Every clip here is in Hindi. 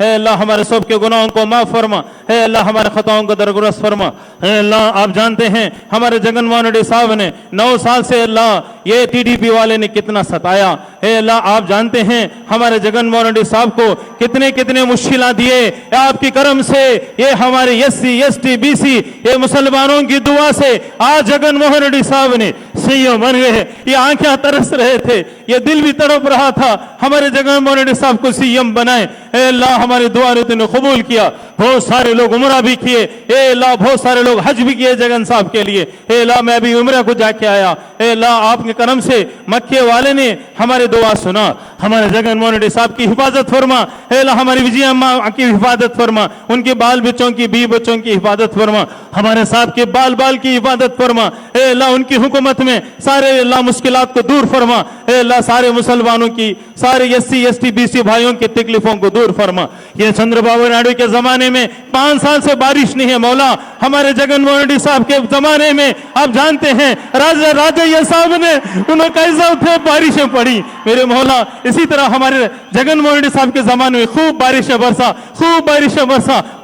हे अल्लाह हमारे सब के गुनाहों को माफ फरमा. हे अल्लाह हमारे खताओं को दरगुजर फरमा. हे अल्लाह आप जानते हैं हमारे जगनमोहन रेड्डी साहब ने 9 साल से अल्लाह ये टीडीपी वाले ने कितना सताया. हे अल्लाह आप जानते हैं हमारे जगनमोहन रेड्डी साहब को कितने कितने मुश्किलात दिए. आपकी करम से ये हमारे एससी एसटी बीसी ये मुसलमानों की दुआ से आज जगनमोहन रेड्डी साहब ने सीएम बन गए. ये आंखें तरस रहे थे ये दिल भी तड़प रहा था हमारे जगनमोहन रेड्डी साहब को सीएम बनाए. हे अल्लाह हमारी दुआ ने तूने कबूल किया. बहुत सारे लोग उम्रा भी किए. हे अल्लाह बहुत सारे लोग हज भी किए जगन साहब के लिए. हे अल्लाह मैं भी उम्रा को जाके आया. हे अल्लाह आपके करम से मक्के वाले ने हमारे दुआ सुना. हमारे जगनमोहन रेड्डी साहब की हिफाजत फरमा. हे अल्लाह हमारी विजय अम्मा की हिफाजत फरमा. उनके बाल बच्चों की बी बच्चों की हिफाजत फरमा. हमारे साहब के बाल बाल की हिफाजत फरमा. हे अल्लाह उनकी हुकूमत में सारे अल्लाह मुश्किलात को दूर फरमा. हे अल्लाह सारे मुसलमानों की सारे एससी एसटी बीसी भाइयों की तकलीफों को दूर फरमा. ये चंद्रबाबू नायडू के जमाने में 5 साल से बारिश नहीं है मौला. हमारे जगनमोहन रेड्डी साहब के जमाने में आप जानते हैं राजा राजैया साहब ने उन्हें कैसा थे बारिशें पड़ी मेरे मौला. इसी तरह हमारे जगनमोहन रेड्डी साहब के जमाने में खूब बारिशें बरसा.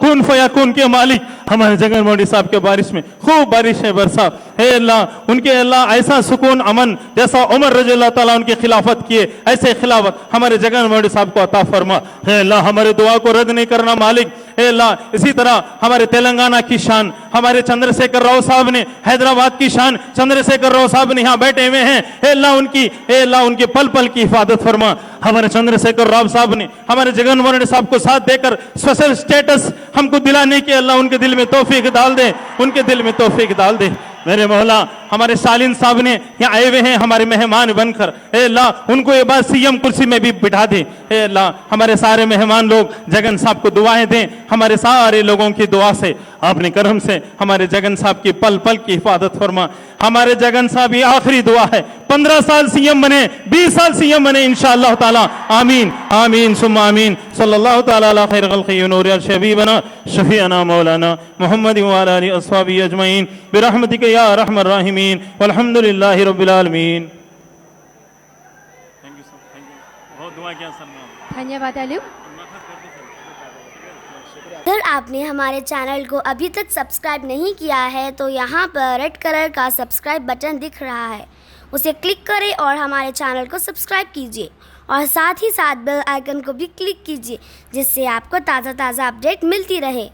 कून फयाकून के मालिक हमारे जगनमोहन रेड्डी साहब के बारिश में खूब बारिशें बरसा. हे अल्लाह उनके अल्लाह ऐसा सुकून अमन जैसा उमर रज़ी अल्लाह ताला उनकी खिलाफत किए ऐसे खिलाफत हमारे जगनमोहन रेड्डी साहब को अता फरमा. हे अल्लाह हमारे दुआ को रद्द नहीं करना मालिक. हे अल्लाह इसी तरह हमारे तेलंगाना की शान हमारे चंद्रशेखर राव साहब ने हैदराबाद की शान चंद्रशेखर राव साहब ने यहाँ बैठे हुए हैं. हे अल्लाह उनकी पल पल की हिफाजत फरमा. हमारे चंद्रशेखर राव साहब ने हमारे जगनमोहन रेड्डी साहब को साथ देकर स्पेशल स्टेटस हमको दिलाने के अल्लाह उनके दिल में तौफीक डाल दे. उनके दिल में तौफीक डाल दे मेरे मौला. हमारे सालिन साहब ने यहाँ आए हुए हैं हमारे मेहमान बनकर. हे अल्लाह उनको ये बात सीएम कुर्सी में भी बिठा दे. हे अल्लाह हमारे सारे मेहमान लोग जगन साहब को दुआएं दें. हमारे सारे लोगों की दुआ से अपने करम से हमारे जगन साहब की पल पल की हिफाजत फरमा. हमारे जगन साहब ये आखिरी दुआ है. 15 साल सीएम बने 20 साल सीएम बने इंशाअल्लाह ताला. आमीन आमीन सुम्मा आमीन. सल्लल्लाहु ताला अला खैर खल्क़ि नूर शबीबना शफीअना मौलाना मुहम्मद व अला आलिहि अस्हाबी अजमईन बिरहमतिक या अरहमर राहिमीन वल्हम्दुलिल्लाहि रब्बिल आलमीन. Thank you sir. Thank you. बहुत दुआ किया सर ने. धन्यवाद आलू. अगर आपने हमारे चैनल को अभी तक सब्सक्राइब नहीं किया है तो यहाँ पर रेड कलर का सब्सक्राइब बटन दिख रहा है उसे क्लिक करें और हमारे चैनल को सब्सक्राइब कीजिए और साथ ही साथ बेल आइकन को भी क्लिक कीजिए जिससे आपको ताज़ा अपडेट मिलती रहे.